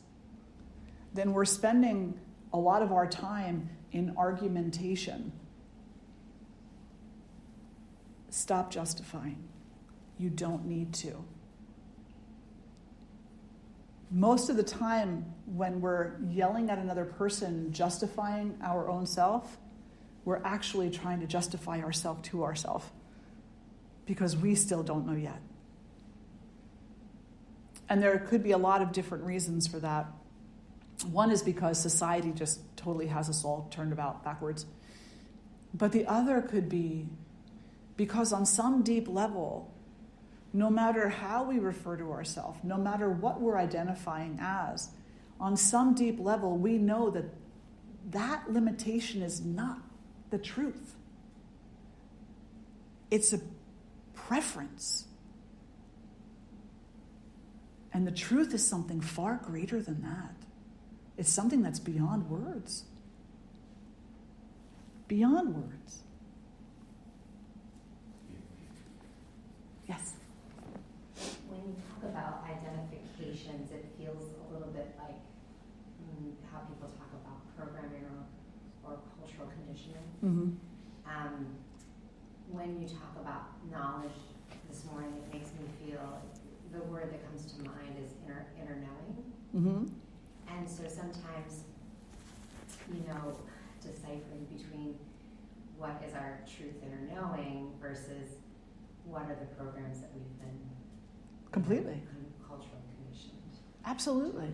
then we're spending a lot of our time in argumentation. Stop justifying. You don't need to. Most of the time when we're yelling at another person, justifying our own self, we're actually trying to justify ourselves to ourselves, because we still don't know yet. And there could be a lot of different reasons for that. One is because society just totally has us all turned about backwards. But the other could be because on some deep level, no matter how we refer to ourselves, no matter what we're identifying as, on some deep level, we know that that limitation is not the truth. It's a preference. And the truth is something far greater than that. It's something that's beyond words. Beyond words. Yes? When you talk about identifications, it feels a little bit like how people talk about programming or cultural conditioning. Mm-hmm. When you talk about knowledge this morning, it makes me feel, the word that comes to mind is inner knowing. Mm-hmm. And so sometimes, deciphering between what is our truth inner knowing versus what are the programs that we've been Completely. Cultural conditioned. Absolutely.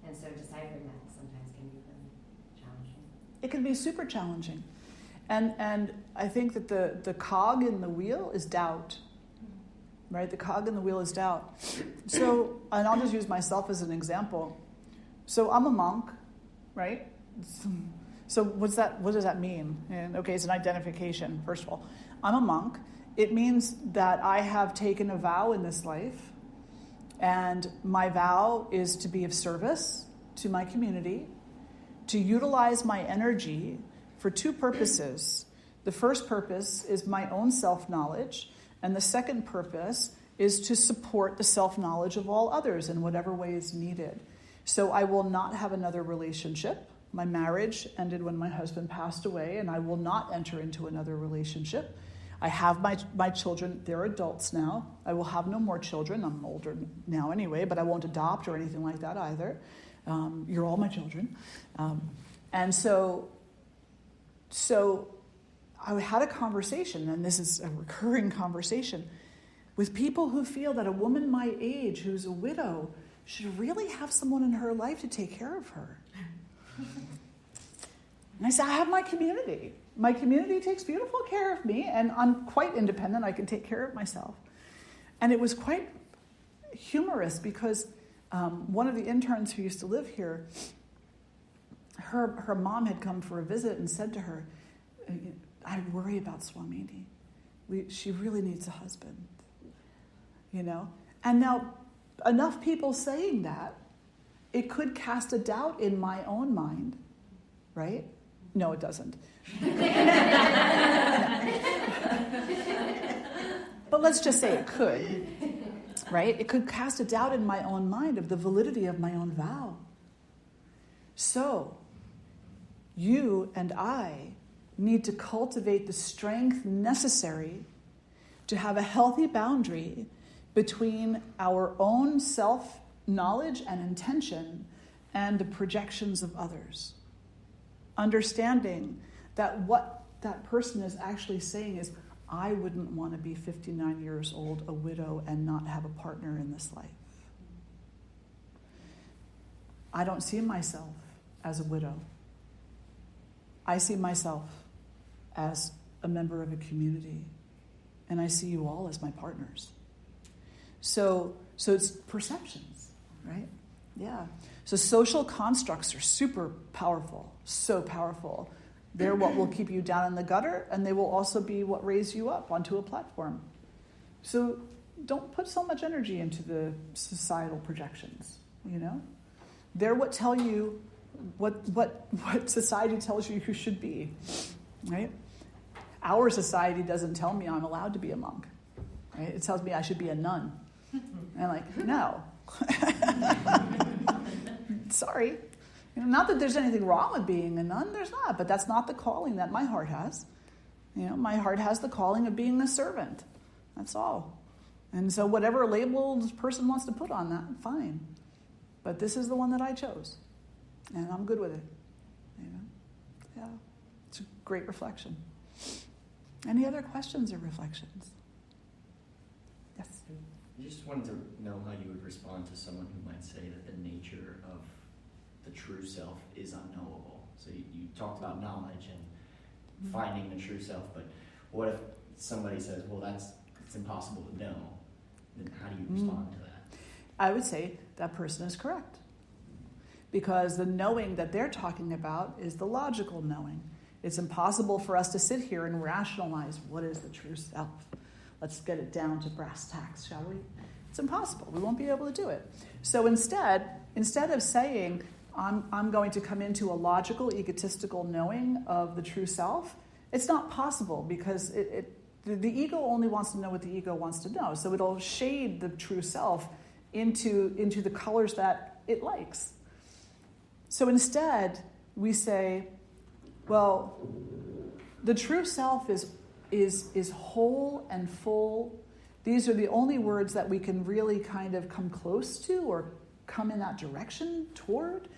And so deciphering that sometimes can be really challenging. It can be super challenging. And I think that the cog in the wheel is doubt. Right? The cog in the wheel is doubt. So, and I'll just use myself as an example. So I'm a monk, right? So what does that mean? And okay, it's an identification, first of all. I'm a monk. It means that I have taken a vow in this life, and my vow is to be of service to my community, to utilize my energy for two purposes. The first purpose is my own self-knowledge, and the second purpose is to support the self-knowledge of all others in whatever way is needed. So I will not have another relationship My marriage ended when my husband passed away, and I will not enter into another relationship. I have my children. They're adults now. I will have no more children. I'm older now anyway, but I won't adopt or anything like that either. You're all my children. And so I had a conversation, and this is a recurring conversation, with people who feel that a woman my age who's a widow should really have someone in her life to take care of her. And I said, I have my community. My community takes beautiful care of me, and I'm quite independent. I can take care of myself. And it was quite humorous because one of the interns who used to live here, her mom had come for a visit and said to her, I worry about Swamini. She really needs a husband. And now enough people saying that, it could cast a doubt in my own mind, right? No, it doesn't. But let's just say it could, right? It could cast a doubt in my own mind of the validity of my own vow. So, you and I need to cultivate the strength necessary to have a healthy boundary between our own self-knowledge and intention and the projections of others. Understanding that what that person is actually saying is, I wouldn't want to be 59 years old, a widow, and not have a partner in this life. I don't see myself as a widow. I see myself as a member of a community, and I see you all as my partners. So it's perceptions, right? Yeah. So social constructs are super powerful, so powerful. They're what will keep you down in the gutter, and they will also be what raise you up onto a platform. So don't put so much energy into the societal projections, They're what tell you what society tells you you should be, right? Our society doesn't tell me I'm allowed to be a monk, right? It tells me I should be a nun. And I'm like, no. Sorry. Not that there's anything wrong with being a nun, there's not, but that's not the calling that my heart has. My heart has the calling of being a servant. That's all. And so whatever label this person wants to put on that, fine. But this is the one that I chose. And I'm good with it. Yeah. It's a great reflection. Any other questions or reflections? Yes. I just wanted to know how you would respond to someone who might say that the nature of the true self is unknowable. So you talked about knowledge and finding the true self, but what if somebody says, well, it's impossible to know? Then how do you respond to that? I would say that person is correct. Because the knowing that they're talking about is the logical knowing. It's impossible for us to sit here and rationalize what is the true self. Let's get it down to brass tacks, shall we? It's impossible. We won't be able to do it. So instead of saying, I'm going to come into a logical, egotistical knowing of the true self, it's not possible because the ego only wants to know what the ego wants to know. So it'll shade the true self into the colors that it likes. So instead, we say, well, the true self is whole and full. These are the only words that we can really kind of come close to or come in that direction toward.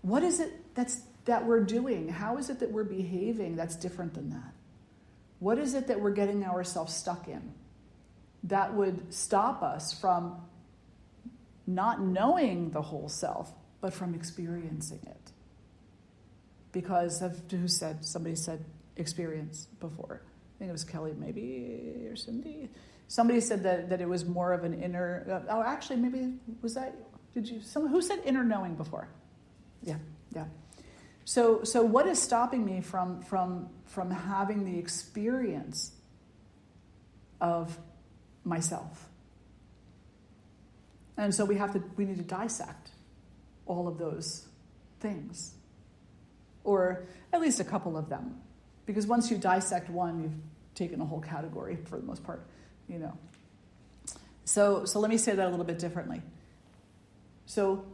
What is it that we're doing? How is it that we're behaving that's different than that? What is it that we're getting ourselves stuck in that would stop us from not knowing the whole self, but from experiencing it? Because of somebody said experience before. I think it was Kelly maybe, or Cindy. Somebody said that it was more of an inner, actually maybe, was that, who said inner knowing before? Yeah. So what is stopping me from having the experience of myself? And so we need to dissect all of those things, or at least a couple of them, because once you dissect one, you've taken a whole category for the most part, So let me say that a little bit differently. So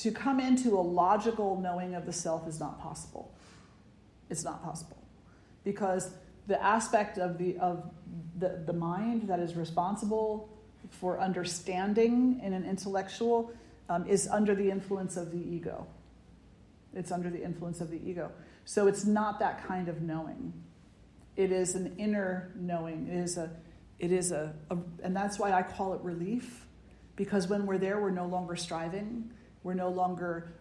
to come into a logical knowing of the self is not possible. It's not possible. Because the aspect of the mind that is responsible for understanding in an intellectual is under the influence of the ego. It's under the influence of the ego. So it's not that kind of knowing. It is an inner knowing. It is a and that's why I call it relief, because when we're there, we're no longer striving. We're no longer,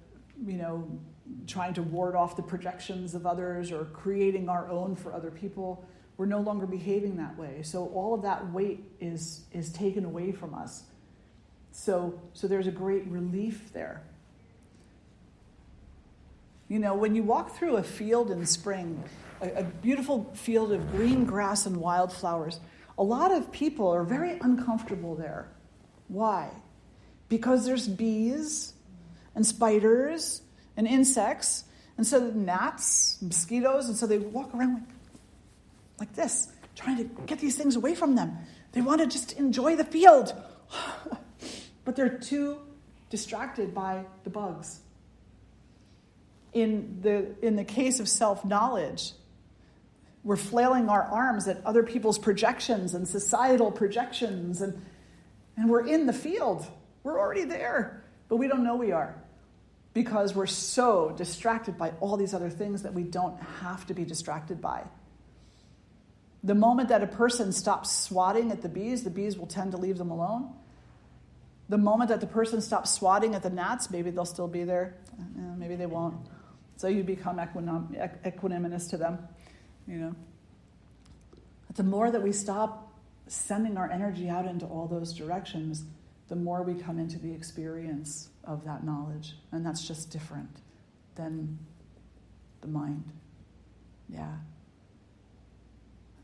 trying to ward off the projections of others or creating our own for other people. We're no longer behaving that way. So all of that weight is taken away from us. So there's a great relief there. When you walk through a field in spring, a beautiful field of green grass and wildflowers, a lot of people are very uncomfortable there. Why? Because there's bees and spiders and insects, and so gnats, mosquitoes, and so they walk around like this, trying to get these things away from them. They want to just enjoy the field, but they're too distracted by the bugs. In the case of self-knowledge, we're flailing our arms at other people's projections and societal projections, and we're in the field. We're already there, but we don't know we are, because we're so distracted by all these other things that we don't have to be distracted by. The moment that a person stops swatting at the bees will tend to leave them alone. The moment that the person stops swatting at the gnats, maybe they'll still be there, maybe they won't. So you become equanimous to them, But the more that we stop sending our energy out into all those directions, the more we come into the experience of that knowledge. And that's just different than the mind. Yeah.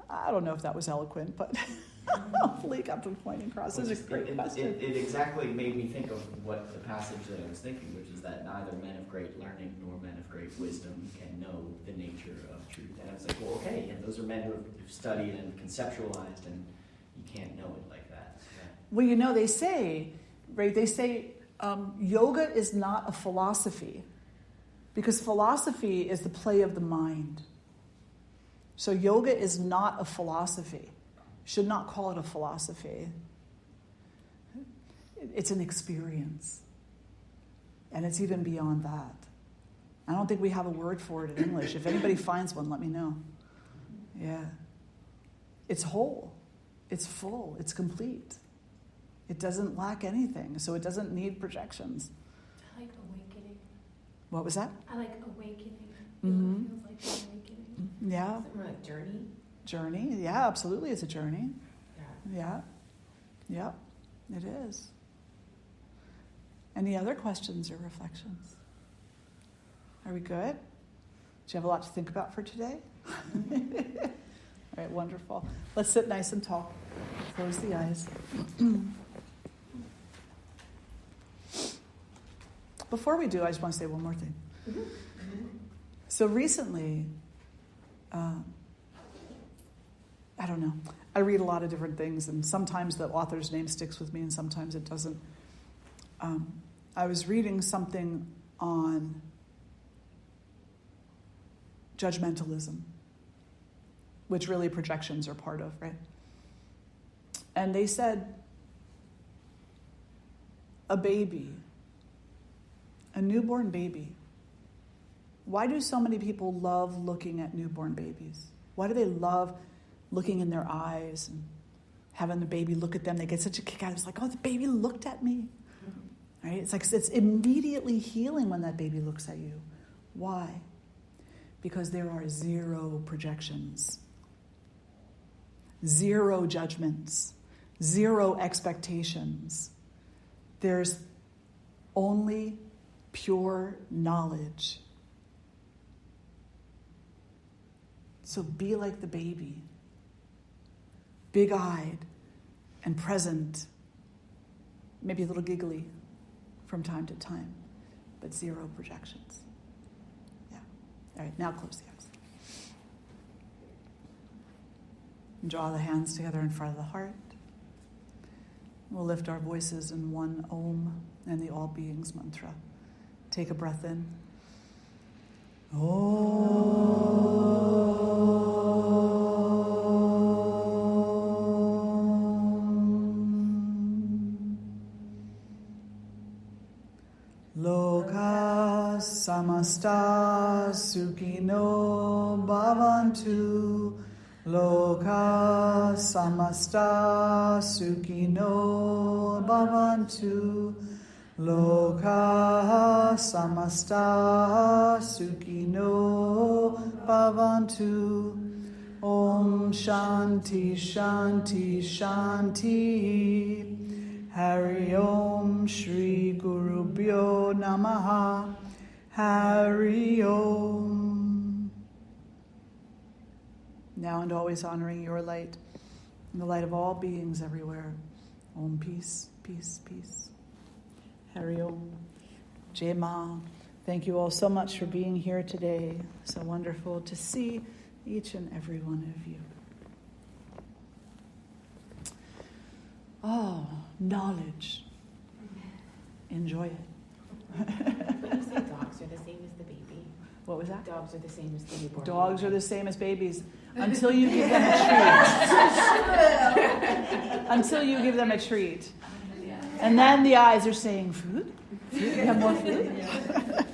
I don't know if that was eloquent, but hopefully got the point across. This is a great question. It exactly made me think of what the passage that I was thinking, which is that neither men of great learning nor men of great wisdom can know the nature of truth. And I was like, well, okay, and those are men who've studied and conceptualized, and you can't know it like that. Yeah. Well, they say, right, yoga is not a philosophy, because philosophy is the play of the mind. So yoga is not a philosophy. Should not call it a philosophy. It's an experience. And it's even beyond that. I don't think we have a word for it in English. If anybody finds one, let me know. Yeah. It's whole. It's full. It's complete. It doesn't lack anything, so it doesn't need projections. I like awakening. What was that? I like awakening. Mm-hmm. It feels like an awakening. Yeah. Something like journey. Journey. Yeah, absolutely. It's a journey. Yeah. Yeah. Yeah, it is. Any other questions or reflections? Are we good? Do you have a lot to think about for today? All right, wonderful. Let's sit nice and tall. Close the eyes. Before we do, I just want to say one more thing. Mm-hmm. So recently, I don't know. I read a lot of different things, and sometimes the author's name sticks with me, and sometimes it doesn't. I was reading something on judgmentalism, which really projections are part of, right? And they said a newborn baby. Why do so many people love looking at newborn babies? Why do they love looking in their eyes and having the baby look at them? They get such a kick out of it. It's like, oh, the baby looked at me. Mm-hmm. Right? It's like it's immediately healing when that baby looks at you. Why? Because there are 0 projections, 0 judgments, 0 expectations. There's only pure knowledge. So be like the baby, big-eyed and present, maybe a little giggly from time to time, but 0 projections. Yeah. All right, now close the eyes. And draw the hands together in front of the heart. We'll lift our voices in one Om and the All Beings mantra. Take a breath in. Loka samasta sukhino bhavantu. Loka samasta sukhino bhavantu. Loka samasta sukhino bhavantu. Om Shanti Shanti Shanti. Hari Om Shri Guru Bhyo Namaha. Hari Om. Now and always honoring your light and the light of all beings everywhere. Om peace, peace, peace. Hari Om. Jai Ma. Thank you all so much for being here today. So wonderful to see each and every one of you. Oh, knowledge. Enjoy it. When you say dogs are the same as the baby, What was that? dogs are the same as the newborn. Dogs are the same as babies until you give them a treat. Until you give them a treat. And then the eyes are saying, food? Food? You have more food?